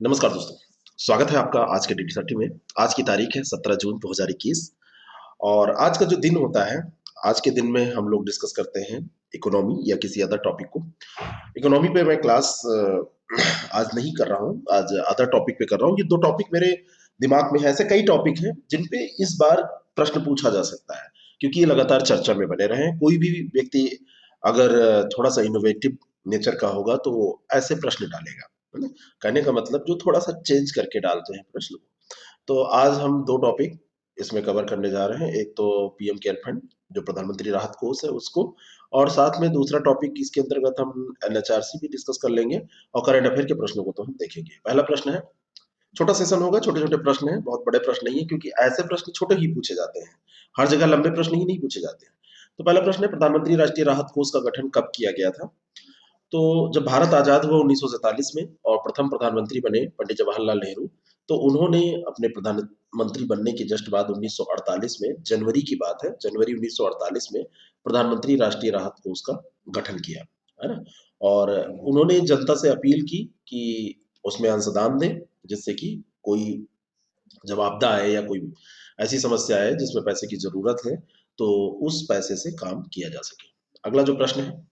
नमस्कार दोस्तों, स्वागत है आपका आज के DD30 में। आज की तारीख है 17 जून 2021 और आज का जो दिन होता है, आज के दिन में हम लोग डिस्कस करते हैं इकोनॉमी या किसी अदर टॉपिक को। इकोनॉमी पे मैं क्लास आज नहीं कर रहा हूँ, आज अदर टॉपिक पे कर रहा हूँ। ये 2 टॉपिक मेरे दिमाग में है, ऐसे कई टॉपिक हैं जिन पे इस बार प्रश्न पूछा जा सकता है, क्योंकि ये लगातार चर्चा में बने रहे हैं। कोई भी व्यक्ति अगर थोड़ा-सा इनोवेटिव नेचर का होगा तो वो ऐसे प्रश्न डालेगा, है ना? कहने का मतलब जो थोड़ा-सा चेंज करके डालते हैं प्रश्न को। तो आज हम 2 टॉपिक इसमें कवर करने जा रहे हैं। एक तो पीएम केयर फंड, जो प्रधानमंत्री राहत कोष है उसको, और साथ में दूसरा टॉपिक इसके अंतर्गत हम एनएचआरसी भी डिस्कस कर लेंगे और करंट अफेयर के प्रश्नों को तो हम देखेंगे। पहला प्रश्न है, छोटा सेशन होगा, छोटे-छोटे प्रश्न हैं, बहुत बड़े प्रश्न नहीं है, क्योंकि ऐसे प्रश्न छोटे ही पूछे जाते हैं। हर जगह लंबे प्रश्न ही नहीं पूछे जाते हैं। तो पहला प्रश्न है, प्रधानमंत्री राष्ट्रीय राहत कोष का गठन कब किया गया था? तो जब भारत आजाद हुआ 1947 में और प्रथम प्रधानमंत्री बने पंडित जवाहरलाल नेहरू, तो उन्होंने अपने प्रधानमंत्री बनने के जस्ट बाद 1948 में, जनवरी की बात है, जनवरी 1948 में प्रधानमंत्री राष्ट्रीय राहत कोष का गठन किया, है ना? और उन्होंने जनता से अपील की कि उसमें अंशदान दें, जिससे कि कोई जब आपदा आए या कोई ऐसी समस्या आए जिसमें पैसे की जरूरत है, तो उस पैसे से काम किया जा सके। अगला जो प्रश्न है,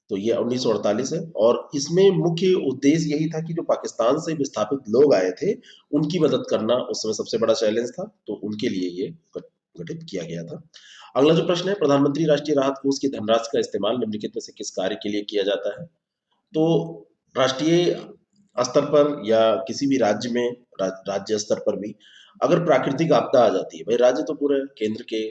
तो ये 1948 है और इसमें मुख्य उद्देश्य यही था कि जो पाकिस्तान से विस्थापित लोग आए थे, उनकी मदद करना उस समय सबसे बड़ा चैलेंज था, तो उनके लिए ये गठित किया गया था। अगला जो प्रश्न है, प्रधानमंत्री राष्ट्रीय राहत कोष की धनराशि का इस्तेमाल निम्नलिखित में से किस कार्य के लिए किया जाता है? तो राष्ट्रीय स्तर पर या किसी भी राज्य में, राज्य स्तर पर भी अगर प्राकृतिक आपदा आ जाती है, भाई राज्य तो पूरे केंद्र के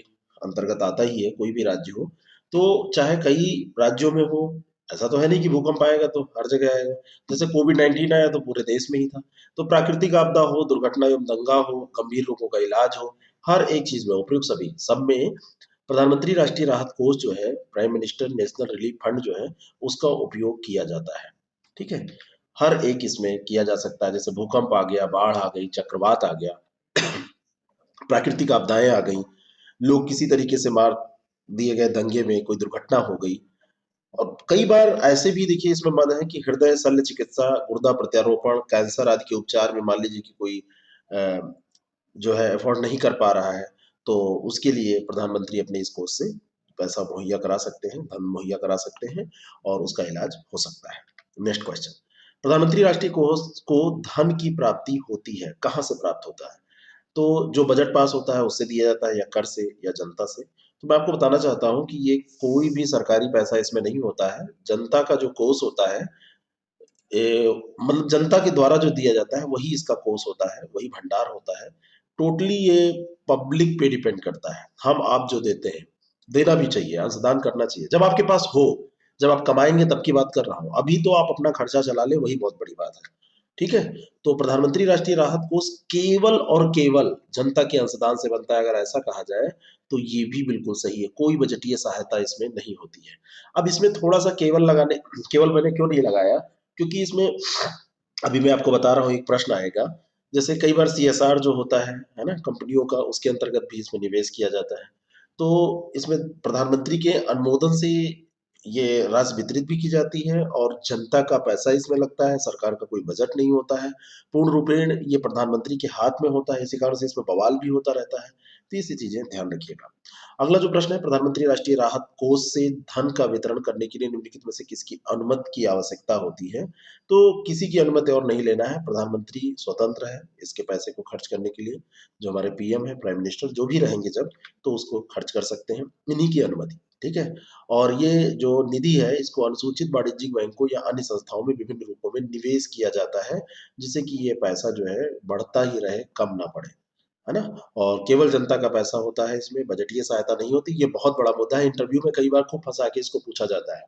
अंतर्गत आता ही है, कोई भी राज्य हो, तो चाहे कई राज्यों में हो, ऐसा तो है नहीं कि भूकंप आएगा तो हर जगह आएगा। जैसे कोविड-19 आया तो पूरे देश में ही था। तो प्राकृतिक आपदा हो, दुर्घटना एवं दंगा हो, गंभीर रोगों का इलाज हो, हर एक चीज में, उपयुक्त सभी सब में प्रधानमंत्री राष्ट्रीय राहत कोष जो है, prime minister national relief fund जो है, उसका उपयोग किया जाता है। ठीक है? हर एक इसमें किया जा सकता है। जैसे भूकंप आ गया, बाढ़ आ गई, चक्रवात आ गया, प्राकृतिक आपदाएं आ गई, लोग किसी तरीके से मार दिए गए, दंगे में कोई दुर्घटना हो गई। और कई बार ऐसे भी देखिए इसमें मद है कि हृदय शल्य चिकित्सा, गुर्दा प्रत्यारोपण, कैंसर आदि के उपचार में मान लीजिए कि कोई अ, जो है अफोर्ड नहीं कर पा रहा है, तो उसके लिए प्रधानमंत्री अपने इस कोष से पैसा मुहैया करा सकते हैं, धन मुहैया करा सकते हैं और उसका इलाज हो सकता है। नेक्स्ट क्वेश्चन, प्रधानमंत्री राष्ट्रीय कोष को धन की प्राप्ति होती है, कहाँ से प्राप्त होता है? तो जो बजट पास होता है उससे दिया जाता है, या कर से, या जनता से। तो मैं आपको बताना चाहता हूँ कि ये कोई भी सरकारी पैसा इसमें नहीं होता है। जनता का जो कोष होता है, मतलब जनता के द्वारा जो दिया जाता है वही इसका कोष होता है, वही भंडार होता है। टोटली ये पब्लिक पे डिपेंड करता है, हम आप जो देते हैं, देना भी चाहिए, अंशदान करना चाहिए जब आपके पास हो। जब आप कमाएंगे तब की बात कर रहा हूँ, अभी तो आप अपना खर्चा चला ले, वही बहुत बड़ी बात है। ठीक है? तो प्रधानमंत्री राष्ट्रीय राहत कोष केवल और केवल जनता के अंशदान से बनता है, अगर ऐसा कहा जाए तो ये भी बिल्कुल सही है। कोई बजटीय सहायता इसमें नहीं होती है। अब इसमें थोड़ा सा केवल लगाने, केवल मैंने क्यों नहीं लगाया, क्योंकि इसमें अभी मैं आपको बता रहा हूँ, एक प्रश्न आएगा। जैसे कई बार सीएसआर जो होता है ना, कंपनियों का, उसके अंतर्गत भी इसमें निवेश किया जाता है। तो इसमें प्रधानमंत्री के अनुमोदन से ये राशि वितरित भी की जाती है और जनता का पैसा इसमें लगता है, सरकार का कोई बजट नहीं होता है। पूर्ण रूपेण ये प्रधानमंत्री के हाथ में होता है, इसी कारण से इसमें बवाल भी होता रहता है। तो ये सी चीजें ध्यान रखिएगा। अगला जो प्रश्न है, प्रधानमंत्री राष्ट्रीय राहत कोष से धन का वितरण करने के लिए निम्नलिखित में से किसकी अनुमति की आवश्यकता होती है? तो किसी की अनुमति और नहीं लेना है, प्रधानमंत्री स्वतंत्र है इसके पैसे को खर्च करने के लिए। जो हमारे पीएम है, प्राइम मिनिस्टर जो भी रहेंगे जब, तो उसको खर्च कर सकते हैं, इन्हीं की अनुमति। ठीक है? और ये जो निधि है, इसको अनुसूचित वाणिज्यिक बैंकों या अन्य संस्थाओं में विभिन्न रूपों में निवेश किया जाता है, जिससे कि ये पैसा जो है बढ़ता ही रहे, कम ना पड़े, है ना? और केवल जनता का पैसा होता है, इसमें बजटीय सहायता नहीं होती। ये बहुत बड़ा मुद्दा है, इंटरव्यू में कई बार खूब फंसा के इसको पूछा जाता है।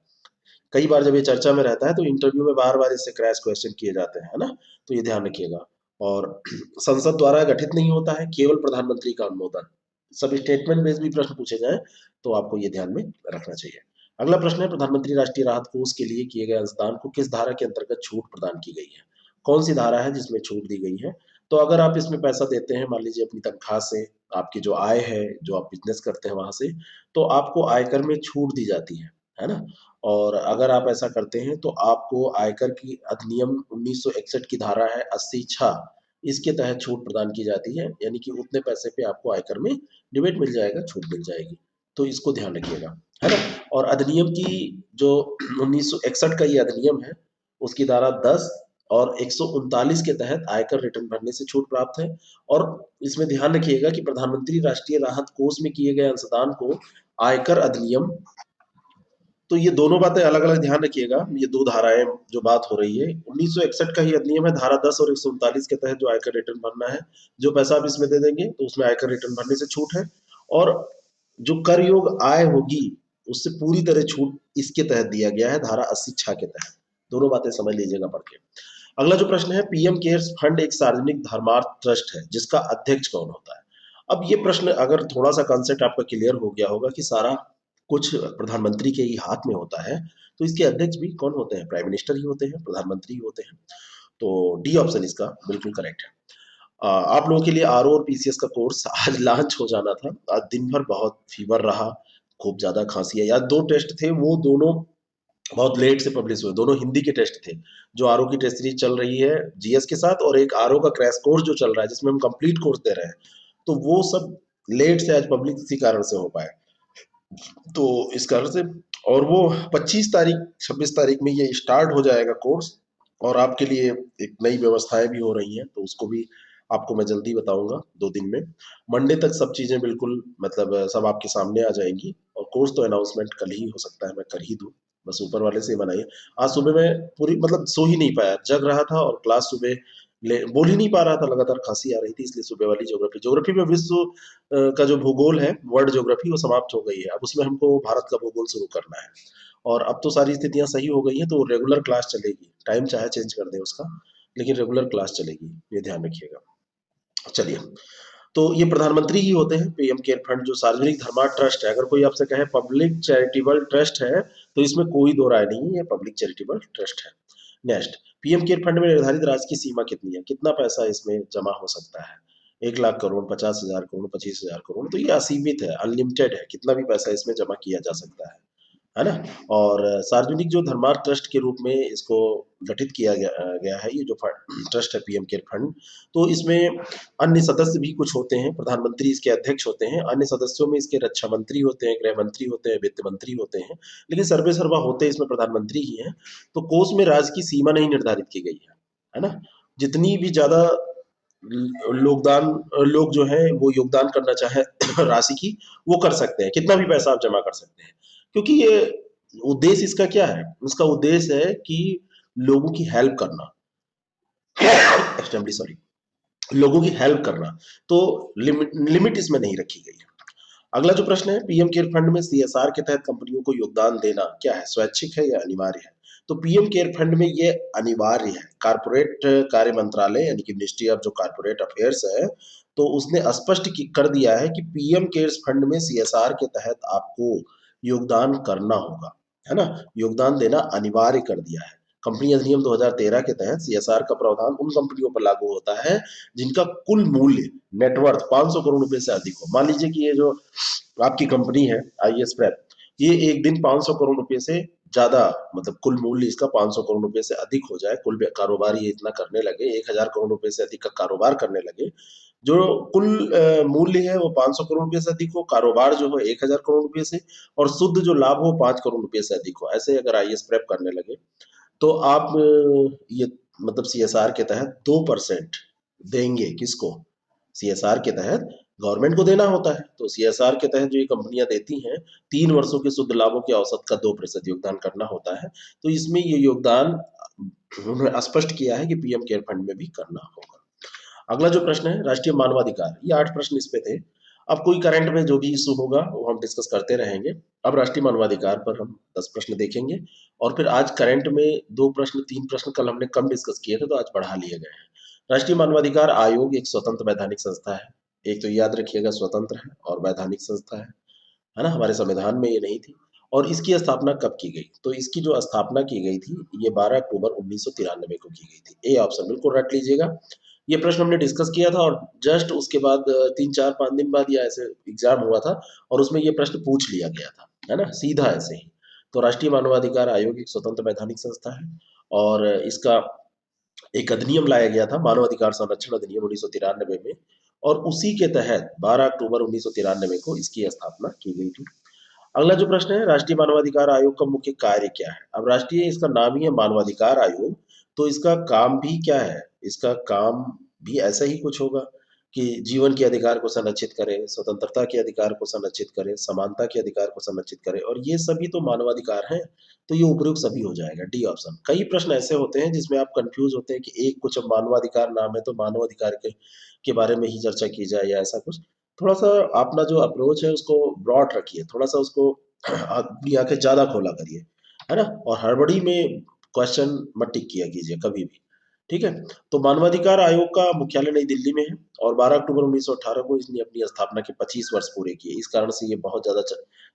कई बार जब ये चर्चा में रहता है तो इंटरव्यू में बार बार इससे क्रैश क्वेश्चन किए जाते हैं, है ना? तो ये ध्यान रखिएगा। और संसद द्वारा गठित नहीं होता है, केवल प्रधानमंत्री का अनुमोदन। सब स्टेटमेंट बेस्ड भी प्रश्न पूछे जाए तो आपको ये ध्यान में रखना चाहिए। अगला प्रश्न है, प्रधानमंत्री राष्ट्रीय राहत कोष के लिए किए गए अंशदान को किस धारा के अंतर्गत छूट प्रदान की गई है? कौन सी धारा है जिसमें छूट दी गई है? तो अगर आप इसमें पैसा देते हैं, मान लीजिए अपनी तनख्वाह से, आपकी जो आय है, जो आप बिजनेस करते हैं वहां से, तो आपको आयकर में छूट दी जाती है है ना? और अगर आप ऐसा करते हैं तो आपको आयकर की अधिनियम 1961 की धारा है 80(6), इसके तहत छूट प्रदान की जाती है, यानी कि उतने पैसे पे आपको आयकर में रिबेट मिल जाएगा, छूट मिल जाएगी। तो इसको ध्यान रखिएगा, है ना? और अधिनियम की जो 1961 का ये अधिनियम है, उसकी धारा 10 और 139 के तहत आयकर रिटर्न भरने से छूट प्राप्त है। और इसमें ध्यान रखिएगा कि प्रधानमंत्री राष्ट्रीय राहत कोष में किए गए अंशदान को आयकर अधिनियम, तो ये दोनों बातें अलग-अलग ध्यान रखिएगा, ये 2 धाराएँ जो बात हो रही है, 1961 का ही अधिनियम है, धारा 10 और 139 के तहत जो आयकर रिटर्न भरना है, जो पैसा आप इसमें दे देंगे, तो उसमें आयकर रिटर्न भरने से छूट है। और जो कर योग आय होगी, उससे पूरी तरह छूट इसके तहत दिया गया है, धारा 80(6) के तहत। दोनों बातें समझ लीजिएगा पढ़ के। अगला जो प्रश्न है, पीएम केयर्स फंड एक सार्वजनिक धर्मार्थ ट्रस्ट है, जिसका अध्यक्ष कौन होता है? अब ये प्रश्न अगर थोड़ा-सा कॉन्सेप्ट आपका क्लियर हो गया होगा कि सारा कुछ प्रधानमंत्री के ही हाथ में होता है, तो इसके अध्यक्ष भी कौन होते हैं? प्राइम मिनिस्टर ही होते हैं, प्रधानमंत्री ही होते हैं। तो डी ऑप्शन इसका बिल्कुल करेक्ट है। आप लोगों के लिए आरओ और पीसीएस का कोर्स आज लॉन्च हो जाना था। आज दिन भर बहुत फीवर रहा, खूब ज़्यादा खाँसी है। यार 2 टेस्ट थे, वो दोनों बहुत लेट से पब्लिश हुए, दोनों हिंदी के टेस्ट थे। जो आरओ की टेस्ट सीरीज चल रही है जीएस के साथ, और एक आरओ का क्रैश कोर्स जो चल रहा है, जिसमें हम कंप्लीट कोर्स दे रहे हैं, तो वो सब लेट से आज पब्लिक इसी कारण से हो पाए। तो इस कारण से, और वो 25 तारीख 26 तारीख में ये स्टार्ट हो जाएगा कोर्स, और आपके लिए एक नई व्यवस्थाएं भी हो रही हैं, तो उसको भी आपको मैं जल्दी बताऊंगा 2 दिन में। मंडे तक सब चीजें बिल्कुल मतलब सब आपके सामने आ जाएंगी, और कोर्स तो अनाउंसमेंट कल ही हो सकता है, मैं कर ही दूं, बस ऊपर वाले से ही बनाइए। आज सुबह मैं पूरी मतलब सो ही नहीं पाया, जग रहा था, और क्लास सुबह बोल ही नहीं पा रहा था, लगातार खांसी आ रही थी, इसलिए सुबह वाली ज्योग्राफी ज्योग्राफी में विश्व का जो भूगोल है, वर्ल्ड ज्योग्राफी, वो समाप्त हो गई है। अब उसमें हमको भारत का भूगोल शुरू करना है, और अब तो सारी स्थितियां सही हो गई हैं, तो रेगुलर क्लास चलेगी, टाइम चाहे चेंज कर दें उसका, लेकिन रेगुलर क्लास चलेगी, ये ध्यान रखिएगा। चलिए, तो ये प्रधानमंत्री ही होते हैं पीएम केयर फंड, जो सार्वजनिक धर्मार्थ ट्रस्ट है। अगर कोई आपसे कहे पब्लिक चैरिटेबल ट्रस्ट है, तो इसमें कोई दो राय नहीं है, ये पब्लिक चैरिटेबल ट्रस्ट है। नेक्स्ट, पीएम केयर फंड में निर्धारित राशि की सीमा कितनी है? कितना पैसा इसमें जमा हो सकता है? 1 लाख करोड़, 50,000 करोड़, 25,000 करोड़, तो ये असीमित है, अनलिमिटेड है, कितना भी पैसा इसमें जमा किया जा सकता है ना? और सार्वजनिक जो धर्मार्थ ट्रस्ट के रूप में इसको गठित किया गया है, ये जो ट्रस्ट है पीएम केयर फंड, तो इसमें अन्य सदस्य भी कुछ होते हैं, प्रधानमंत्री इसके अध्यक्ष होते हैं, अन्य सदस्यों में इसके रक्षा मंत्री होते हैं, गृह मंत्री होते हैं, वित्त मंत्री होते हैं, लेकिन सर्वे सर्वा होते इसमें प्रधानमंत्री ही हैं। तो कोष में राज्य की सीमा नहीं निर्धारित की गई है ना? जितनी भी ज्यादा योगदान लोग जो है वो योगदान करना चाहे राशि की, वो कर सकते हैं, कितना भी पैसा आप जमा कर सकते हैं, क्योंकि ये उद्देश्य इसका क्या है? उसका उद्देश्य है कि लोगों की हेल्प करना, एक्सट्रीमली सॉरी, लोगों की हेल्प करना, तो लिमिट इसमें नहीं रखी गई है। अगला जो प्रश्न है, पीएम केयर फंड में सीएसआर के तहत कंपनियों को योगदान देना क्या है, स्वैच्छिक है या अनिवार्य है? तो पीएम केयर फंड में ये अनिवार्य है। कारपोरेट कार्य मंत्रालय यानी कि मिनिस्ट्री ऑफ जो कारपोरेट अफेयर्स है, तो उसने स्पष्ट कर दिया है कि पीएम केयर्स फंड में सीएसआर के तहत आपको योगदान करना होगा, है ना? योगदान देना अनिवार्य कर दिया है। कंपनी अधिनियम 2013 के तहत सीएसआर का प्रावधान उन कंपनियों पर लागू होता है जिनका कुल मूल्य, नेटवर्थ 500 करोड़ रुपए से अधिक हो। मान लीजिए कि ये जो आपकी कंपनी है आईएस प्रेप, ये एक दिन 500 करोड़ रुपए से ज्यादा, मतलब कुल मूल्य इसका 500 करोड़ रुपए से अधिक हो जाए, कुल कारोबार ये इतना करने लगे, 1000 करोड़ रुपए से अधिक का कारोबार करने लगे, जो कुल मूल्य है वो 500 करोड़ रुपए से अधिक हो, कारोबार जो हो 1000 करोड़ रुपए से, और शुद्ध जो लाभ हो 5 करोड़ रुपए से अधिक हो, ऐसे अगर आईएस प्रेप करने लगे, तो आप ये मतलब सीएसआर के तहत 2% देंगे। किसको? सीएसआर के तहत गवर्नमेंट को देना होता है, तो सीएसआर के तहत जो ये कंपनियां देती हैं, 3 वर्षों के शुद्ध लाभों के औसत का 2% योगदान करना होता है। तो इसमें ये योगदान उन्होंने स्पष्ट किया है कि पीएम केयर फंड में भी करना होगा। अगला जो प्रश्न है, राष्ट्रीय मानवाधिकार, ये 8 प्रश्न इस पे थे। अब कोई करंट में जो भी इशू होगा वो हम डिस्कस करते रहेंगे। अब राष्ट्रीय मानवाधिकार पर हम 10 प्रश्न देखेंगे, और फिर आज करंट में 2 प्रश्न 3 प्रश्न कल हमने कम डिस्कस किए थे, तो आज बढ़ा लिए गए हैं। राष्ट्रीय मानवाधिकार आयोग एक स्वतंत्र वैधानिक संस्था है। एक तो याद रखिएगा, स्वतंत्र है और वैधानिक संस्था है ना? हमारे संविधान में ये नहीं थी। और इसकी स्थापना कब की गई? तो इसकी जो स्थापना की गई थी, ये 12 अक्टूबर 1993 को की गई थी। ए ऑप्शन बिल्कुल रट लीजिएगा। ये प्रश्न हमने डिस्कस किया था, और जस्ट उसके बाद 3 4 5 दिन बाद या ऐसे एग्जाम हुआ था, और उसमें ये प्रश्न पूछ लिया गया था, है ना? सीधा ऐसे ही। तो राष्ट्रीय मानवाधिकार आयोग एक स्वतंत्र वैधानिक संस्था है और इसका एक अधिनियम लाया गया था, मानव अधिकार संरक्षण अधिनियम 1993 में, और उसी के तहत 12 अक्टूबर 1993 को इसकी स्थापना की गई थी। अगला जो प्रश्न है, राष्ट्रीय मानवाधिकार आयोग का मुख्य कार्य क्या है? अब राष्ट्रीय, इसका नाम ही है मानवाधिकार आयोग, तो इसका काम भी क्या है? इसका काम भी ऐसा ही कुछ होगा कि जीवन के अधिकार को संरक्षित करे, स्वतंत्रता के अधिकार को संरक्षित करे, समानता के अधिकार को संरक्षित करे, और ये सभी तो मानवाधिकार हैं। तो ये उपयुक्त सभी हो जाएगा, डी ऑप्शन। कई प्रश्न ऐसे होते हैं जिसमें आप कंफ्यूज होते हैं कि एक कुछ मानवाधिकार नाम है तो मानवाधिकार के बारे में ही चर्चा की जाए या ऐसा कुछ। थोड़ा सा अपना जो अप्रोच है उसको ब्रॉड रखिए, थोड़ा सा उसको अपनी आंखें ज्यादा खोला करिए, है ना, और हड़बड़ी में क्वेश्चन मत टिक किया कीजिए कभी भी। ठीक है, तो मानवाधिकार आयोग का मुख्यालय नई दिल्ली में है और 12 अक्टूबर 1918 को इसने अपनी स्थापना के 25 वर्ष पूरे किए। इस कारण से ये बहुत ज्यादा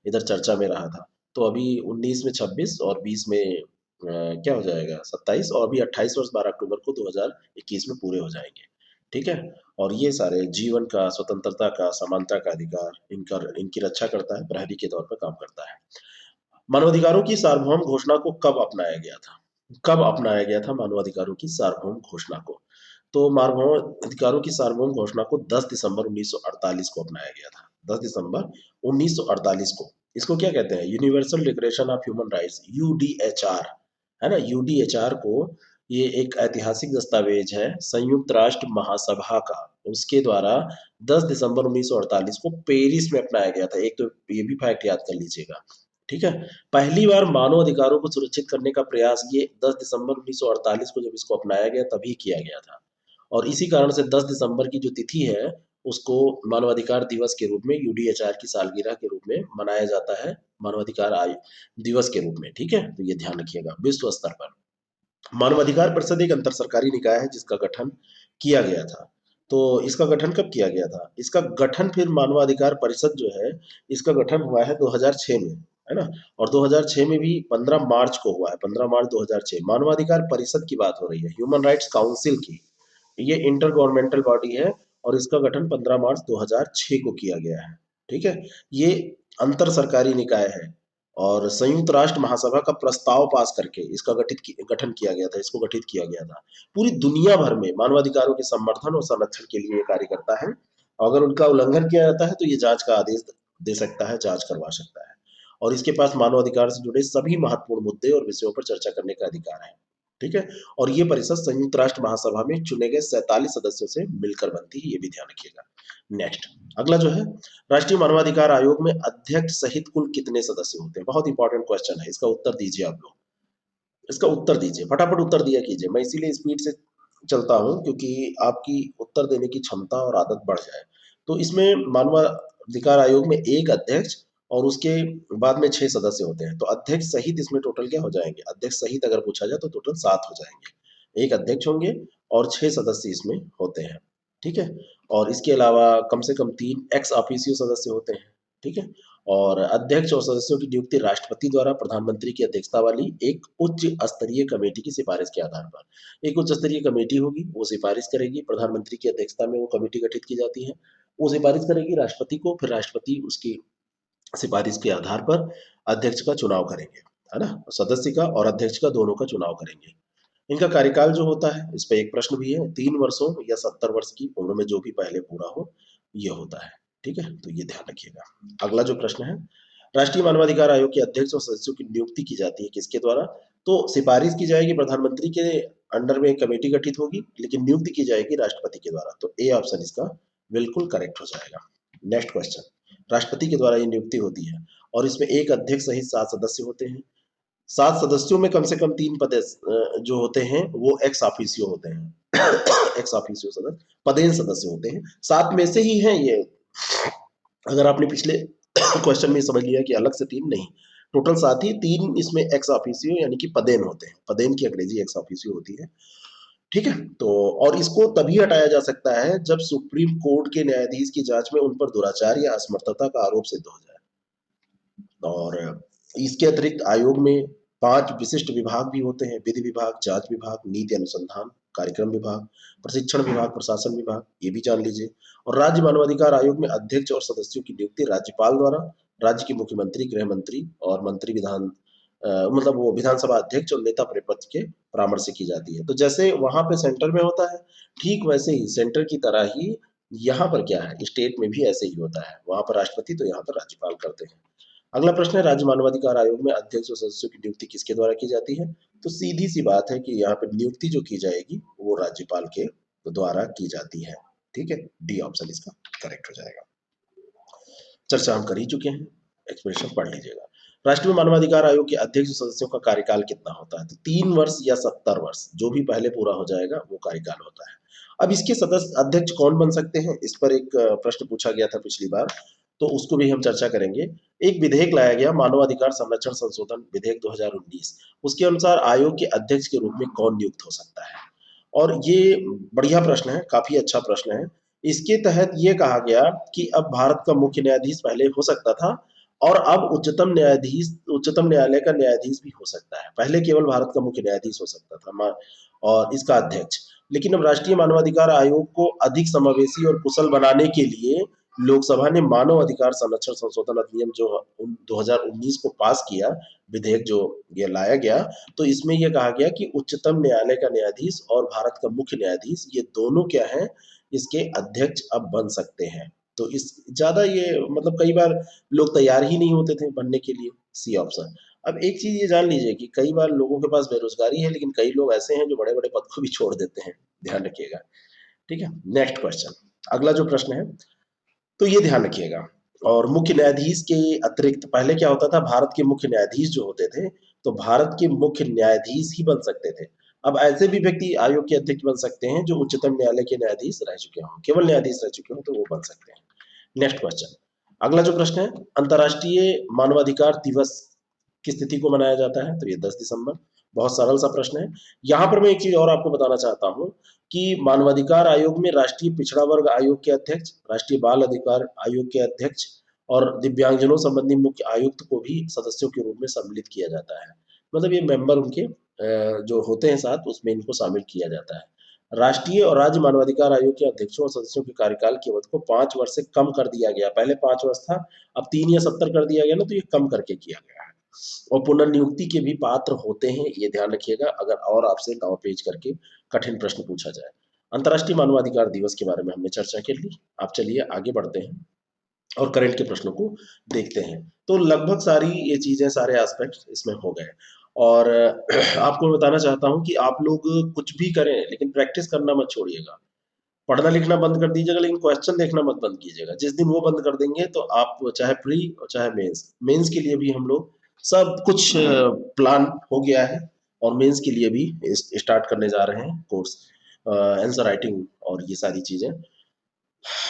इधर चर्चा में रहा था। तो अभी 19 में 26 और 20 में क्या हो जाएगा 27, और अभी 28 वर्ष 12 अक्टूबर को 2021 में पूरे हो जाएंगे। ठीक है, और ये सारे जीवन का, स्वतंत्रता का, समानता का अधिकार, इनकी रक्षा करता है, प्रहरी के तौर पर काम करता है। मानवाधिकारों की सार्वभौम घोषणा को कब अपनाया गया था? कब अपनाया गया था मानवाधिकारों की सार्वभौम घोषणा को? तो मानव अधिकारों की सार्वभौम घोषणा को 10 दिसंबर 1948 को अपनाया गया था। 10 दिसंबर 1948 को। इसको क्या कहते हैं? Universal declaration of human rights, UDHR, है ना, यूडीएचआर को। ये एक ऐतिहासिक दस्तावेज है संयुक्त राष्ट्र महासभा का, उसके द्वारा 10 दिसंबर 1948 को पेरिस में अपनाया गया था। एक तो ये भी फैक्ट याद कर लीजिएगा। ठीक है, पहली बार मानव अधिकारों को सुरक्षित करने का प्रयास ये 10 दिसंबर 1948 को जब इसको अपनाया गया तभी किया गया था। और इसी कारण से 10 दिसंबर की जो तिथि है उसको मानवाधिकार दिवस के रूप में, यूडीएचआर की सालगिरह के रूप में मनाया जाता है, मानवाधिकार दिवस के रूप में। ठीक है, तो ये ध्यान रखिएगा। विश्व स्तर पर मानवाधिकार परिषद एक अंतर सरकारी निकाय है जिसका गठन किया गया था। तो इसका गठन कब किया गया था? इसका गठन फिर मानवाधिकार परिषद जो है, इसका गठन हुआ है 2006 में, है ना, और 2006 में भी 15 मार्च को हुआ है, 15 मार्च 2006। मानवाधिकार परिषद की बात हो रही है, ह्यूमन राइट्स काउंसिल की। ये इंटर गवर्नमेंटल बॉडी है और इसका गठन 15 मार्च 2006 को किया गया है। ठीक है, ये अंतर सरकारी निकाय है और संयुक्त राष्ट्र महासभा का प्रस्ताव पास करके इसका गठन किया गया था, इसको गठित किया गया था। पूरी दुनिया भर में मानवाधिकारों के समर्थन और संरक्षण के लिए ये कार्य करता है। अगर उनका उल्लंघन किया जाता है तो ये जांच का आदेश दे सकता है, जांच करवा सकता है, और इसके पास मानवाधिकार से जुड़े सभी महत्वपूर्ण मुद्दे और विषयों पर चर्चा करने का अधिकार है। ठीक है, और ये परिषद संयुक्त राष्ट्र महासभा में चुने गए 47 सदस्यों से मिलकर बनती है, ये भी ध्यान रखिएगा। नेक्स्ट, अगला जो है, राष्ट्रीय मानवाधिकार आयोग में अध्यक्ष सहित कुल कितने सदस्य होते हैं? बहुत इंपॉर्टेंट क्वेश्चन है, इसका उत्तर दीजिए आप लोग। इसका उत्तर दीजिए, फटाफट उत्तर दिया कीजिए। मैं इसीलिए स्पीड से चलता हूँ क्योंकि आपकी उत्तर देने की क्षमता और आदत बढ़ जाए। तो इसमें मानवाधिकार आयोग में एक अध्यक्ष और उसके बाद में 6 सदस्य होते हैं। तो अध्यक्ष सहित इसमें टोटल क्या हो जाएंगे? अध्यक्ष सहित अगर पूछा जाए तो टोटल 7 हो जाएंगे। एक अध्यक्ष होंगे और 6 सदस्य इसमें होते हैं। ठीक है, और इसके अलावा कम से कम 3 एक्स ऑफिशियो सदस्य होते हैं। ठीक है, और अध्यक्ष और सदस्यों की नियुक्ति राष्ट्रपति द्वारा प्रधानमंत्री की अध्यक्षता वाली एक उच्च स्तरीय कमेटी की सिफारिश के आधार पर। एक उच्च स्तरीय कमेटी होगी, वो सिफारिश करेगी, प्रधानमंत्री की अध्यक्षता में वो कमेटी गठित की जाती है। वो सिफारिश करेगी राष्ट्रपति को, फिर राष्ट्रपति उसकी सिफारिश के आधार पर अध्यक्ष का चुनाव करेंगे, है ना, सदस्य का और अध्यक्ष का दोनों का चुनाव करेंगे। इनका कार्यकाल जो होता है, इस पे एक प्रश्न भी है, 3 वर्षों या 70 वर्ष की उम्र में जो भी पहले पूरा हो, ये होता है। ठीक है, तो ये ध्यान रखिएगा। अगला जो प्रश्न है, राष्ट्रीय मानवाधिकार आयोग के अध्यक्ष और सदस्यों की नियुक्ति की जाती है किसके द्वारा? तो सिफारिश की जाएगी प्रधानमंत्री के अंडर में, एक कमेटी गठित होगी, लेकिन नियुक्ति की जाएगी राष्ट्रपति के द्वारा। तो ए ऑप्शन इसका बिल्कुल करेक्ट हो जाएगा। नेक्स्ट क्वेश्चन, राष्ट्रपति के द्वारा ये नियुक्ति होती है और इसमें एक अध्यक्ष सहित 7 सदस्य होते हैं। 7 सदस्यों में कम से कम 3 पद जो होते हैं वो एक्स ऑफिशियो होते हैं। एक्स ऑफिशियो सदस्य पदेन सदस्य होते हैं। 7 में से ही हैं ये। अगर आपने पिछले क्वेश्चन में समझ लिया कि अलग से 3 नहीं, टोटल 7 ही, 3 इसमें एक्स ऑफिशियो यानी कि पदेन होते हैं। पदेन की अंग्रेजी एक्स ऑफिशियो होती है। ठीक है, तो और इसको तभी हटाया जा सकता है जब सुप्रीम कोर्ट के न्यायाधीश की जांच में उन पर दुराचार या असमर्थता का आरोप सिद्ध हो जाए। और इसके अतिरिक्त आयोग में 5 विशिष्ट विभाग भी होते हैं, विधि विभाग, जांच विभाग, नीति अनुसंधान, कार्यक्रम विभाग, प्रशिक्षण विभाग, प्रशासन विभाग, ये भी जान लीजिए। और राज्य मानवाधिकार आयोग में अध्यक्ष और सदस्यों की नियुक्ति राज्यपाल द्वारा, राज्य के मुख्यमंत्री, गृह मंत्री और मंत्री विधान मतलब वो विधानसभा अध्यक्ष और नेता प्रतिपक्ष के परामर्श से की जाती है। तो जैसे वहां पे सेंटर में होता है, ठीक वैसे ही सेंटर की तरह ही यहाँ पर क्या है, स्टेट में भी ऐसे ही होता है। वहां पर राष्ट्रपति तो यहाँ पर राज्यपाल करते हैं। अगला प्रश्न है, राज्य मानवाधिकार आयोग में अध्यक्ष और सदस्यों की नियुक्ति किसके द्वारा की जाती है? तो सीधी सी बात है कि यहाँ पर नियुक्ति जो की जाएगी वो राज्यपाल के द्वारा की जाती है। ठीक है, डी ऑप्शन इसका करेक्ट हो जाएगा। चर्चा हम कर ही चुके हैं, एक्सप्रेशन पढ़ लीजिएगा। राष्ट्रीय मानवाधिकार आयोग के अध्यक्ष सदस्यों का कार्यकाल कितना होता है? तो 3 वर्ष या 70 वर्ष, जो भी पहले पूरा हो जाएगा वो कार्यकाल होता है। अब इसके सदस्य अध्यक्ष कौन बन सकते हैं, इस पर एक प्रश्न पूछा गया था पिछली बार, तो उसको भी हम चर्चा करेंगे। एक विधेयक लाया गया, मानवाधिकार संरक्षण संशोधन विधेयक 2019। उसके अनुसार आयोग के अध्यक्ष के रूप में कौन नियुक्त हो सकता है? और ये बढ़िया प्रश्न है, काफी अच्छा प्रश्न है। इसके तहत ये कहा गया कि अब भारत का मुख्य न्यायाधीश पहले हो सकता था, और अब उच्चतम न्यायालय का न्यायाधीश भी हो सकता है। पहले केवल भारत का मुख्य न्यायाधीश हो सकता था और इसका अध्यक्ष। लेकिन अब राष्ट्रीय मानवाधिकार आयोग को अधिक समावेशी और कुशल बनाने के लिए लोकसभा ने मानव अधिकार संरक्षण संशोधन अधिनियम जो 2019 को पास किया, विधेयक जो ये लाया गया, तो इसमें यह कहा गया कि उच्चतम न्यायालय का न्यायाधीश और भारत का मुख्य न्यायाधीश, ये दोनों क्या है, इसके अध्यक्ष अब बन सकते हैं। तो इस ज्यादा ये मतलब कई बार लोग तैयार ही नहीं होते थे बनने के लिए, सी ऑप्शन। अब एक चीज ये जान लीजिए कि कई बार लोगों के पास बेरोजगारी है, लेकिन कई लोग ऐसे हैं जो बड़े बड़े पद को भी छोड़ देते हैं, ध्यान रखिएगा। ठीक है, नेक्स्ट क्वेश्चन, अगला जो प्रश्न है, तो ये ध्यान रखिएगा। और मुख्य न्यायाधीश के अतिरिक्त पहले क्या होता था, भारत के मुख्य न्यायाधीश जो होते थे, तो भारत के मुख्य न्यायाधीश ही बन सकते थे। अब ऐसे भी व्यक्ति आयोग के अध्यक्ष बन सकते हैं जो उच्चतम न्यायालय के न्यायाधीश रह चुके हों, केवल न्यायाधीश रह चुके हों तो वो बन सकते हैं। नेक्स्ट क्वेश्चन, अगला जो प्रश्न है, अंतर्राष्ट्रीय मानवाधिकार दिवस किस तिथि को मनाया जाता है? तो ये 10 दिसंबर। बहुत सरल सा प्रश्न है। यहाँ पर मैं एक चीज और आपको बताना चाहता हूँ कि मानवाधिकार आयोग में राष्ट्रीय पिछड़ा वर्ग आयोग के अध्यक्ष, राष्ट्रीय बाल अधिकार आयोग के अध्यक्ष और दिव्यांगजनों संबंधी मुख्य आयुक्त को भी सदस्यों के रूप में सम्मिलित किया जाता है। मतलब ये मेंबर उनके जो होते हैं साथ, उसमें इनको शामिल किया जाता है। राष्ट्रीय और राज्य मानवाधिकार आयोग के अध्यक्षों और सदस्यों के कार्यकाल की अवधि को 5 वर्ष से कम कर दिया गया। पहले 5 वर्ष था, अब 3 या 70 कर दिया गया ना, तो ये कम करके किया गया है। और पुनर्नियुक्ति के भी पात्र होते हैं, ये ध्यान रखिएगा, अगर और आपसे दांव पेच करके कठिन प्रश्न पूछा जाए। अंतर्राष्ट्रीय मानवाधिकार दिवस के बारे में हमने चर्चा कर ली। आप चलिए आगे बढ़ते हैं और करंट के प्रश्नों को देखते हैं। तो लगभग सारी ये चीजें, सारे एस्पेक्ट इसमें हो गए। और आपको मैं बताना चाहता हूँ कि आप लोग कुछ भी करें, लेकिन प्रैक्टिस करना मत छोड़िएगा। पढ़ना लिखना बंद कर दीजिएगा, लेकिन क्वेश्चन देखना मत बंद कीजिएगा। जिस दिन वो बंद कर देंगे तो आप चाहे प्री और चाहे मेंस, मेंस के लिए भी हम लोग सब कुछ प्लान हो गया है, और मेंस के लिए भी स्टार्ट करने जा रहे हैं कोर्स, आंसर राइटिंग और ये सारी चीजें।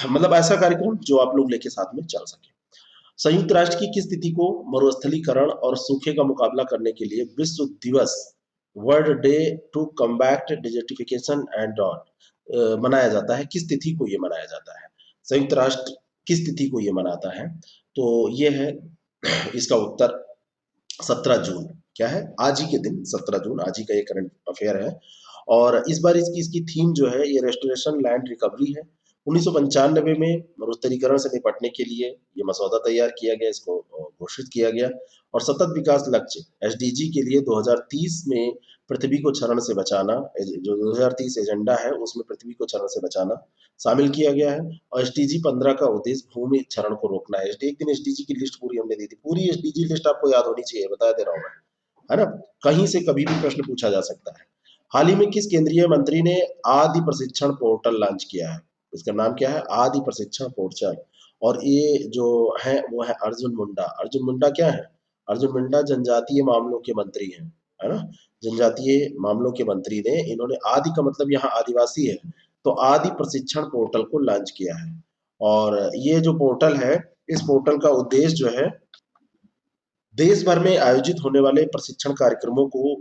मतलब ऐसा कार्यक्रम जो आप लोग लेके साथ में चल सके। संयुक्त राष्ट्र की किस तिथि को मरुस्थलीकरण और सूखे का मुकाबला करने के लिए विश्व दिवस, world day to combat desertification and drought मनाया जाता है? किस तिथि को ये मनाया जाता है? संयुक्त राष्ट्र किस तिथि को ये मनाता है? तो ये है इसका उत्तर 17 जून। क्या है? आज ही के दिन 17 जून, आज ही का ये करंट अफेयर है। और इस बार इसकी इसकी थीम जो है, ये रेस्टोरेशन लैंड रिकवरी है। 1995 में मरुस्थलीकरण से निपटने के लिए ये मसौदा तैयार किया गया, इसको घोषित किया गया। और सतत विकास लक्ष्य एसडीजी के लिए 2030 में पृथ्वी को क्षरण से बचाना, जो 2030 एजेंडा है उसमें पृथ्वी को क्षरण से बचाना शामिल किया गया है। और एसडीजी 15 का उद्देश्य भूमि क्षरण को रोकना है। एक दिन एसडीजी की लिस्ट पूरी हमने दी थी, पूरी एसडीजी लिस्ट आपको याद होनी चाहिए, बता दे रहा हूँ मैं, है ना? कहीं से कभी भी प्रश्न पूछा जा सकता है। हाल ही में किस केंद्रीय मंत्री ने आदि प्रशिक्षण पोर्टल लॉन्च किया है? इसका नाम क्या है? आदि प्रशिक्षण पोर्टल। और ये जो है वो है अर्जुन मुंडा। अर्जुन मुंडा क्या है? अर्जुन मुंडा जनजातीय मामलों के मंत्री हैं, है ना? जनजातीय मामलों के मंत्री ने, इन्होंने आदि का मतलब यहाँ आदिवासी है, तो आदि प्रशिक्षण पोर्टल को लॉन्च किया है। और ये जो पोर्टल है, इस पोर्टल का उद्देश्य जो है, देश भर में आयोजित होने वाले प्रशिक्षण कार्यक्रमों को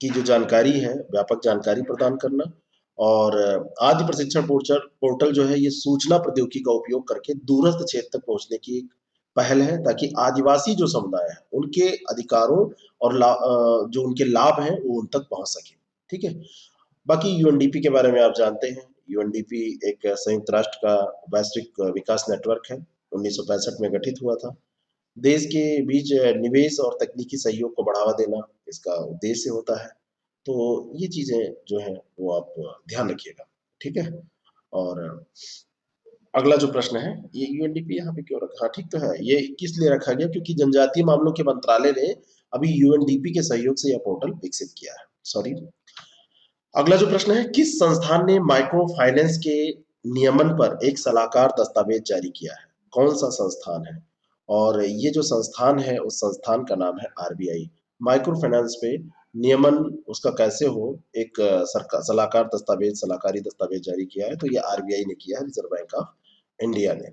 की जो जानकारी है, व्यापक जानकारी प्रदान करना। और आदि प्रशिक्षण पोर्टल पोर्टल जो है, ये सूचना प्रौद्योगिकी का उपयोग करके दूरस्थ क्षेत्र तक पहुंचने की एक पहल है, ताकि आदिवासी जो समुदाय है उनके अधिकारों और जो उनके लाभ हैं वो उन तक पहुंच सके। ठीक है। बाकी यूएनडीपी के बारे में आप जानते हैं। यूएनडीपी एक संयुक्त राष्ट्र का वैश्विक विकास नेटवर्क है, 1965 में गठित हुआ था। देश के बीच निवेश और तकनीकी सहयोग को बढ़ावा देना इसका उद्देश्य होता है। तो ये चीज़ें जो हैं वो आप ध्यान रखिएगा, ठीक है? और अगला जो प्रश्न है, ये यूएनडीपी यहाँ पे क्यों रखा? हाँ, ठीक तो है। ये किस लिए रखा गया? क्योंकि जनजातीय मामलों के मंत्रालय ने अभी यूएनडीपी के सहयोग से यह पोर्टल विकसित किया है। सॉरी। अगला जो प्रश्न है, किस संस्थान ने माइक्रो फाइनेंस के नियमन पर एक सलाहकार दस्तावेज जारी किया है? कौन सा संस्थान है? और ये जो संस्थान है उस संस्थान का नाम है आरबीआई। माइक्रो फाइनेंस पे नियमन उसका कैसे हो, एक सरकार सलाहकार दस्तावेज सलाहकारी दस्तावेज जारी किया है, तो ये आरबीआई ने किया है, रिजर्व बैंक ऑफ इंडिया ने।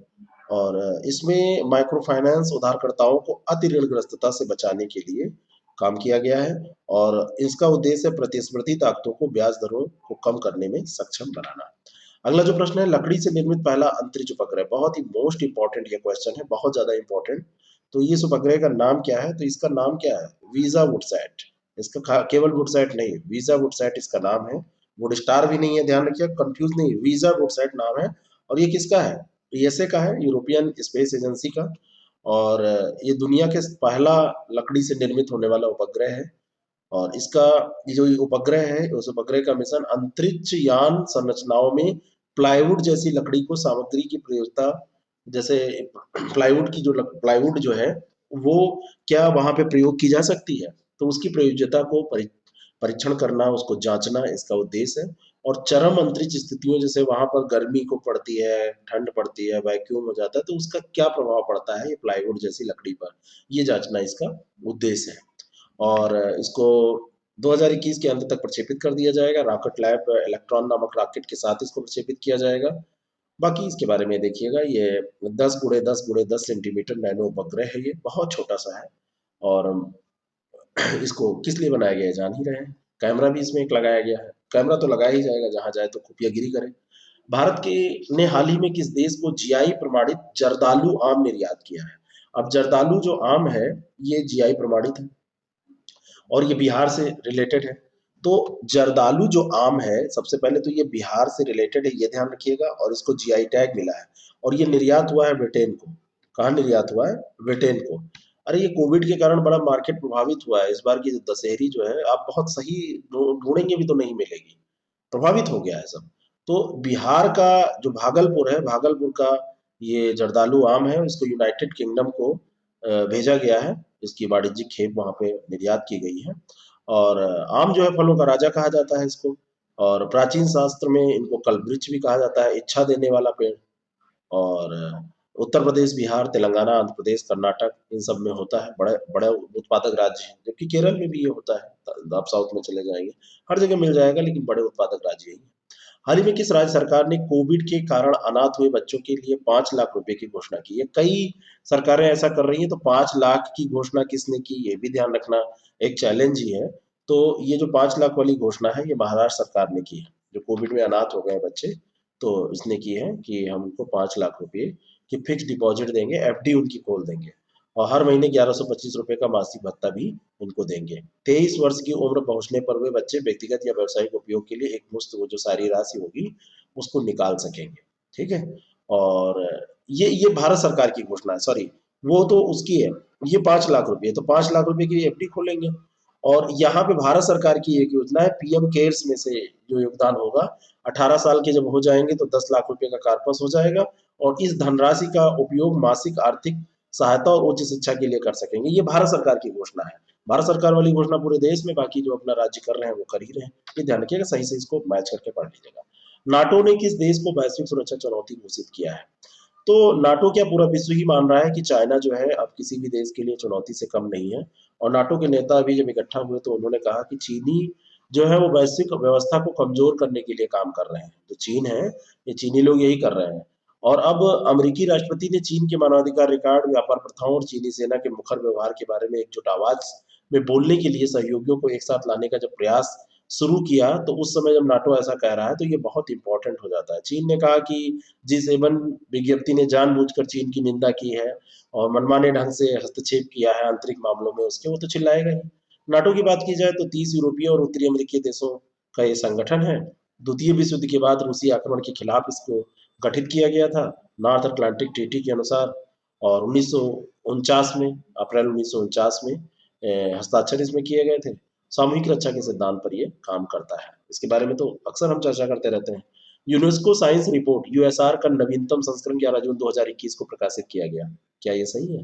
और इसमें माइक्रो फाइनेंस उधारकर्ताओं को अति ऋणग्रस्तता से बचाने के लिए काम किया गया है और इसका उद्देश्य प्रतिस्पर्धी ताकतों को ब्याज दरों को कम करने में सक्षम बनाना। अगला जो प्रश्न है, लकड़ी से निर्मित पहला अंतरिक्ष उपग्रह, बहुत ही मोस्ट इंपॉर्टेंट ये क्वेश्चन है, बहुत ज्यादा इंपॉर्टेंट। तो ये इस उपग्रह का नाम क्या है? तो इसका नाम क्या है? वीजा वुडसैट। इसका केवल वुडसैट नहीं, वीजा वुडसैट इसका नाम है। वुड स्टार भी नहीं है, ध्यान रखिए, कंफ्यूज नहीं, वीजा वुडसैट नाम है। और ये किसका है? यूएसए का है, यूरोपियन स्पेस एजेंसी का। और ये दुनिया के पहला लकड़ी से निर्मित होने वाला उपग्रह है। और इसका ये जो उपग्रह है, उस उपग्रह का मिशन अंतरिक्ष यान संरचनाओं में प्लाईवुड जैसी लकड़ी को सामग्री की प्रयोजकता, जैसे प्लाईवुड की जो प्लाईवुड जो है वो क्या वहां पे प्रयोग की जा सकती है, तो उसकी प्रयोज्यता को परीक्षण करना, उसको जांचना इसका उद्देश्य है। और चरम अंतरिक्ष स्थितियों, जैसे वहां पर गर्मी को पड़ती है, ठंड पड़ती है, वैक्यूम हो जाता है, तो उसका क्या प्रभाव पड़ता है ये प्लाईवुड जैसी लकड़ी पर, ये जांचना इसका उद्देश्य है। और इसको 2021 के अंत तक प्रक्षेपित कर दिया जाएगा। रॉकेट लैब इलेक्ट्रॉन नामक रॉकेट के साथ इसको प्रक्षेपित किया जाएगा। बाकी इसके बारे में देखिएगा, ये 10 × 10 × 10 सेंटीमीटर नैनो उपग्रह है, ये बहुत छोटा सा है। और इसको किस लिए बनाया गया है जान ही रहे हैं। कैमरा भी इसमें एक लगाया गया है, कैमरा तो लगाया ही जाएगा, जहां जाए तो खुफियागिरी करे। भारत के ने हाल ही में किस देश को जीआई प्रमाणित जर्दालू आम निर्यात किया है? अब जर्दालू जो आम है ये जीआई प्रमाणित है और ये बिहार से रिलेटेड है। तो जर्दालू जो आम है, सबसे पहले तो ये बिहार से रिलेटेड है, ये ध्यान रखिएगा, और इसको जीआई टैग मिला है। और ये निर्यात हुआ है ब्रिटेन को। कहाँ निर्यात हुआ है? ब्रिटेन को। अरे ये कोविड के कारण बड़ा मार्केट प्रभावित हुआ है। इस बार की जो दशहरी जो है, आप बहुत सही ढूंढेंगे भी तो नहीं मिलेगी, प्रभावित हो गया है सब। तो बिहार का जो भागलपुर है, भागलपुर का ये जर्दालू आम है, इसको यूनाइटेड किंगडम को भेजा गया है। इसकी वाणिज्यिक खेप वहाँ पे निर्यात की गई है। और आम जो है फलों का राजा कहा जाता है इसको। और प्राचीन शास्त्र में इनको कल्पवृक्ष भी कहा जाता है, इच्छा देने वाला पेड़। और उत्तर प्रदेश, बिहार, तेलंगाना, आंध्र प्रदेश, कर्नाटक, इन सब में होता है, बड़े बड़े उत्पादक राज्य हैं। जबकि केरल में भी ये होता है, आप साउथ में चले जाएंगे हर जगह मिल जाएगा, लेकिन बड़े उत्पादक राज्य यही हैं। हाल ही में किस राज्य सरकार ने कोविड के कारण अनाथ हुए बच्चों के लिए 5 लाख रुपए की घोषणा की है? कई सरकारें ऐसा कर रही हैं, तो 5 लाख की घोषणा किसने की ये भी ध्यान रखना एक चैलेंज ही है। तो ये जो 5 लाख वाली घोषणा है ये महाराष्ट्र सरकार ने की है। जो कोविड में अनाथ हो गए बच्चे, तो इसने की है कि हम उनको 5 लाख रुपए की फिक्स डिपॉजिट देंगे, एफडी उनकी खोल देंगे। और हर महीने 1125 रुपए का मासिक भत्ता भी उनको देंगे। 23 वर्ष की उम्र पहुंचने पर वे बच्चे व्यक्तिगत या व्यावसायिक उपयोग के लिए एक मुश्त वो जो सारी राशि होगी उसको निकाल सकेंगे। ठीक है। और ये भारत सरकार की घोषणा है, सॉरी, वो तो उसकी है। ये 5 लाख रुपए, तो 5 लाख रुपए की एफडी खोलेंगे। और यहाँ पे भारत सरकार की एक योजना है, पीएम केयर्स में से जो योगदान होगा, 18 साल के जब हो जाएंगे तो 10 लाख रुपए का कार्पस हो जाएगा। और इस धनराशि का उपयोग मासिक आर्थिक सहायता और उच्च शिक्षा के लिए कर सकेंगे। ये भारत सरकार की घोषणा है। भारत सरकार वाली घोषणा पूरे देश में बाकी जो अपना राज्य कर रहे हैं वो कर ही रहे हैं। ये ध्यान रखिएगा, सही से इसको मैच करके पढ़ लीजिएगा। नाटो ने किस देश को वैश्विक सुरक्षा चुनौती घोषित किया है? तो नाटो क्या पूरा विश्व ही मान रहा है कि चाइना जो है अब किसी भी देश के लिए चुनौती से कम नहीं है। और नाटो के नेता अभी जब इकट्ठा हुए तो उन्होंने कहा कि चीनी जो है वो वैश्विक व्यवस्था को कमजोर करने के लिए काम कर रहे हैं। जो चीन है, ये चीनी लोग यही कर रहे हैं। और अब अमेरिकी राष्ट्रपति ने चीन के मानवाधिकार रिकॉर्ड, व्यापार प्रथाओं और चीनी सेना के मुखर व्यवहार के बारे में एकजुट आवाज में बोलने के लिए सहयोगियों को एक साथ लाने का जब प्रयास शुरू किया, तो उस समय जब नाटो ऐसा कह रहा है तो ये बहुत इंपॉर्टेंट हो जाता है। चीन ने कहा कि G7 विज्ञप्ति ने जानबूझकर चीन की निंदा की है और मनमाने ढंग से हस्तक्षेप किया है आंतरिक मामलों में उसके, वो तो चिल्लाएगा ही। नाटो की बात की जाए तो 30 यूरोपीय और उत्तरी अमेरिकी देशों का ये संगठन है। द्वितीय विश्व युद्ध के बाद रूसी आक्रमण के खिलाफ इसको गठित किया गया था, नॉर्थ अटलांटिक ट्रीटी के अनुसार। और 1949 में, अप्रैल 1949 में हस्ताक्षर इसमें किए गए थे। सामूहिक रक्षा के सिद्धांत पर ये काम करता है। इसके बारे में तो अक्सर हम चर्चा करते रहते हैं। यूनेस्को साइंस रिपोर्ट यूएसआर का नवीनतम संस्करण 11 जून 2021 को प्रकाशित किया गया। क्या ये सही है?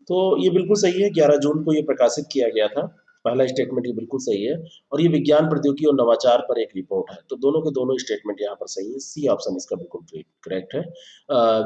तो ये बिल्कुल सही है, 11 जून को ये प्रकाशित किया गया था। पहला स्टेटमेंट ये बिल्कुल सही है, और ये विज्ञान प्रौद्योगिकी और नवाचार पर एक रिपोर्ट है। तो दोनों के दोनों स्टेटमेंट यहाँ पर सही है। सी ऑप्शन इसका बिल्कुल करेक्ट है।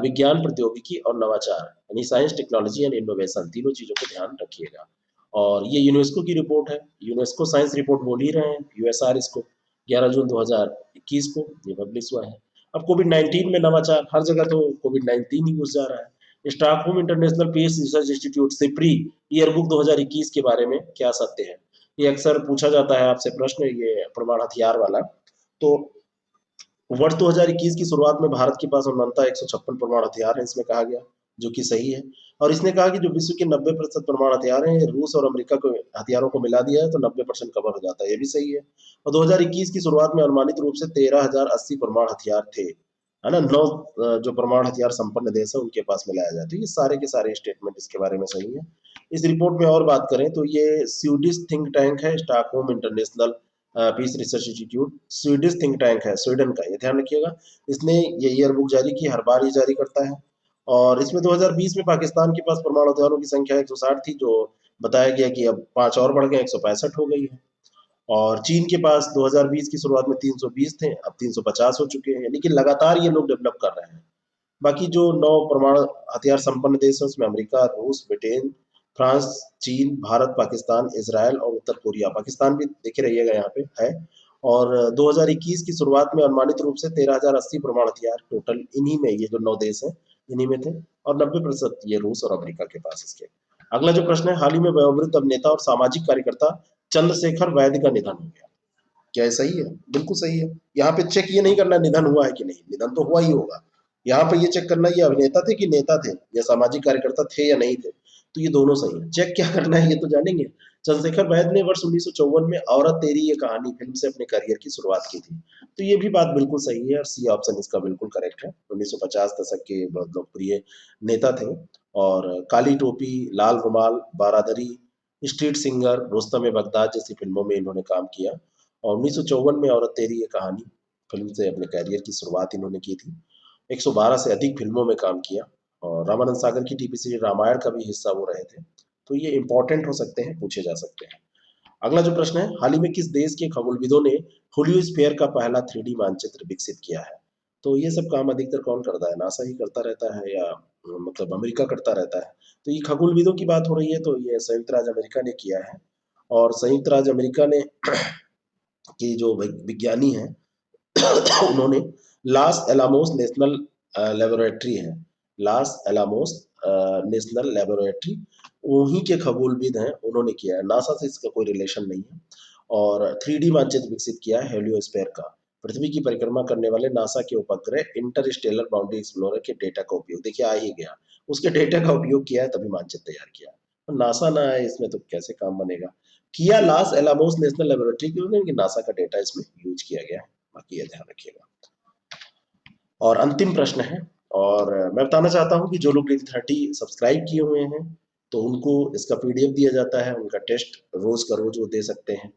विज्ञान प्रौद्योगिकी और नवाचार यानी साइंस टेक्नोलॉजी एंड इनोवेशन, तीनों चीजों को ध्यान रखिएगा। और ये यूनेस्को की रिपोर्ट है, यूनेस्को साइंस रिपोर्ट बोल ही रहे हैं, यूएसआर इसको 11 जून 2021 को ये पब्लिश हुआ है। अब कोविड 19 में नवाचार, हर जगह तो कोविड 19 ही घुस जा रहा है। Stockholm International Peace Research Institute SIPRI yearbook 2021 के बारे में क्या सत्य है? ये अक्सर पूछा जाता है आपसे प्रश्न, ये परमाणु हथियार वाला। तो वर्ष 2021 की शुरुआत में भारत के पास सामान्यतः 156 परमाणु हथियार हैं, इसमें कहा गया, जो कि सही है। और इसने कहा कि जो विश्व के 90% परमाणु हथियार हैं, रूस और अमेरिका को हथियारों को मिला दिया है तो 90% कवर हो जाता है, ये भी सही है। और 2021 की शुरुआत में अनुमानित रूप से 13,080 परमाणु हथियार थे, है ना। 9 जो परमाणु हथियार संपन्न देश है उनके पास मिलाया जाए, तो ये सारे के सारे स्टेटमेंट इसके बारे में सही है। इस रिपोर्ट में और बात करें तो ये स्वीडिश थिंक टैंक है, Stockholm International Peace Research Institute, Swedish think tank है, स्वीडन का, ये ध्यान रखिएगा। इसने ये ईयर बुक जारी की, हर बार ये जारी करता है। और इसमें 2020 में पाकिस्तान के पास परमाणु हथियारों की संख्या 160 थी, जो बताया गया कि अब 5 और बढ़ गए, 165 हो गई है। और चीन के पास 2020 की शुरुआत में 320 थे, अब 350 हो चुके हैं, यानी कि लगातार ये लोग डेवलप कर रहे हैं। बाकी जो 9 परमाणु हथियार संपन्न देश हैं उसमें अमेरिका, रूस, ब्रिटेन, फ्रांस, चीन, भारत, पाकिस्तान, इसराइल और उत्तर कोरिया। पाकिस्तान भी देखे रहिएगा यहाँ पे है। और 2021 की शुरुआत में अनुमानित रूप से 13,080 परमाणु हथियार टोटल इन्हीं में, ये जो 9 देश हैं इन्हीं में थे, और 90% ये रूस और अमेरिका के पास इसके। अगला जो प्रश्न है, हाल ही में वयोवृद्ध अभिनेता और सामाजिक कार्यकर्ता चंद्रशेखर वैद्य का निधन हो गया। क्या ये सही है? बिल्कुल सही है। यहाँ पे चेक ये नहीं करना निधन हुआ है कि नहीं, निधन तो हुआ ही होगा। यहाँ पे ये चेक करना ये अभिनेता थे कि नेता थे, या सामाजिक कार्यकर्ता थे या नहीं थे। तो ये दोनों सही है। चेक क्या करना है ये तो जानेंगे। चंद्रशेखर वैद्य ने वर्ष 1954 में औरत तेरी ये कहानी फिल्म से अपने करियर की शुरुआत की थी। तो ये भी बात बिल्कुल सही है, और सी ऑप्शन इसका बिल्कुल करेक्ट है। 1950 दशक के बहुत लोकप्रिय नेता थे। और काली टोपी, लाल रुमाल, बारादरी, स्ट्रीट सिंगर, रुस्तम बगदाद जैसी फिल्मों में इन्होंने काम किया। और 1954 में औरत तेरी ये कहानी फिल्म से अपने करियर की शुरुआत इन्होंने की थी। 112 से अधिक फिल्मों में काम किया, और रामानंद सागर की टीवी सीरीज रामायण का भी हिस्सा वो रहे थे। तो ये इंपॉर्टेंट हो सकते हैं, पूछे जा सकते हैं। अगला जो प्रश्न है, हाल ही में किस देश के खगोलविदों ने हेलियोस्फीयर का पहला 3D मानचित्र विकसित किया है? तो ये सब काम अधिकतर कौन करता है? नासा ही करता रहता है, या मतलब अमेरिका करता रहता है? तो ये खगोलविदों की बात हो रही है, तो ये संयुक्त राज्य अमेरिका ने किया है। और संयुक्त राज्य अमेरिका ने की जो विज्ञानी हैं उन्होंने लास एलामोस नेशनल लेबोरेटरी है, लास एलामोस नेशनल लेबोरेटरी, उन्हीं के खगोलविद हैं, उन्होंने किया है। नासा से इसका कोई रिलेशन नहीं है। और 3D मानचित्र विकसित किया है हेलियोस्फीयर का, पृथ्वी की परिक्रमा करने वाले नासा के उपग्रह इंटरस्टेलर बाउंड्री एक्सप्लोरर के डेटा का उपयोग, देखिए आ ही गया, उसके डेटा का उपयोग किया है तभी मानचित्र तैयार किया है। तो नासा ना है इसमें तो कैसे काम बनेगा। किया लास एलामोस नेशनल लेबोरेटरी की, नासा का डेटा इसमें यूज किया गया है। बाकी ये ध्यान रखिएगा। और अंतिम प्रश्न है, और मैं बताना चाहता हूँ कि जो लोग डेली 30 सब्सक्राइब किए हुए हैं तो उनको इसका पीडीएफ दिया जाता है, उनका टेस्ट रोज का रोज वो दे सकते हैं।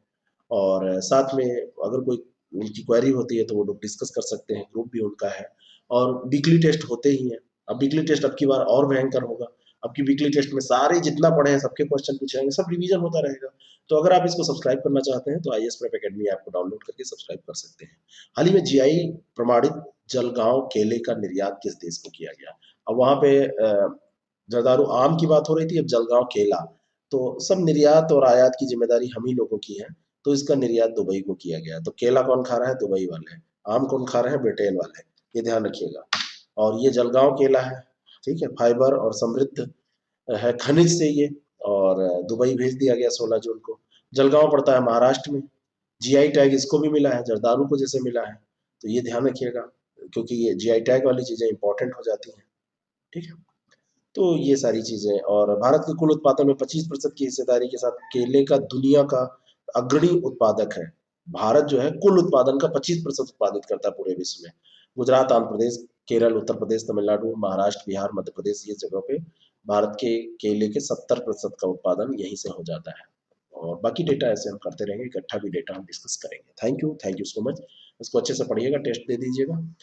और साथ में अगर कोई उनकी क्वेरी होती है तो वो लोग डिस्कस कर सकते हैं, ग्रुप भी उनका है। और वीकली टेस्ट होते ही हैं। अब वीकली टेस्ट अब की बार और भयंकर होगा। अब की वीकली टेस्ट में सारे जितना पढ़े हैं सबके क्वेश्चन पूछे जाएंगे, सब रिवीजन होता रहेगा। तो अगर आप इसको सब्सक्राइब करना चाहते हैं तो I S prep academy app को डाउनलोड करके सब्सक्राइब कर सकते हैं। हाल ही में जीआई प्रमाणित जलगांव केले का निर्यात किस देश को किया गया? अब वहां पे जरदारू आम की बात हो रही थी, अब जलगांव केला। तो सब निर्यात और आयात की जिम्मेदारी हम ही लोगों की है। तो इसका निर्यात दुबई को किया गया। तो केला कौन खा रहा है? दुबई वाले। आम कौन खा रहे हैं? ब्रिटेन वाले। ये ध्यान रखिएगा। और ये जलगांव केला है, ठीक है, फाइबर और समृद्ध है खनिज से ये। और दुबई भेज दिया गया 16 जून को। जलगांव पड़ता है महाराष्ट्र में। जीआई टैग इसको भी मिला है, जरदारू को जैसे मिला है। तो ये ध्यान रखिएगा, क्योंकि ये जीआई टैग वाली चीजें इंपॉर्टेंट हो जाती हैं, ठीक है। तो ये सारी चीजें, और भारत के कुल उत्पादन में 25% की हिस्सेदारी के साथ केले का दुनिया का अग्रणी उत्पादक है। भारत जो है कुल उत्पादन का 25% उत्पादित करता है पूरे विश्व में। गुजरात, आंध्र प्रदेश केरल, उत्तर प्रदेश, तमिलनाडु, महाराष्ट्र, बिहार, मध्य प्रदेश, ये जगह पे भारत के केले के 70% का उत्पादन यहीं से हो जाता है। और बाकी डेटा ऐसे हम करते रहेंगे, इकट्ठा भी डेटा हम डिस्कस करेंगे। Thank you so much. इसको अच्छे से पढ़िएगा, टेस्ट दे दीजिएगा।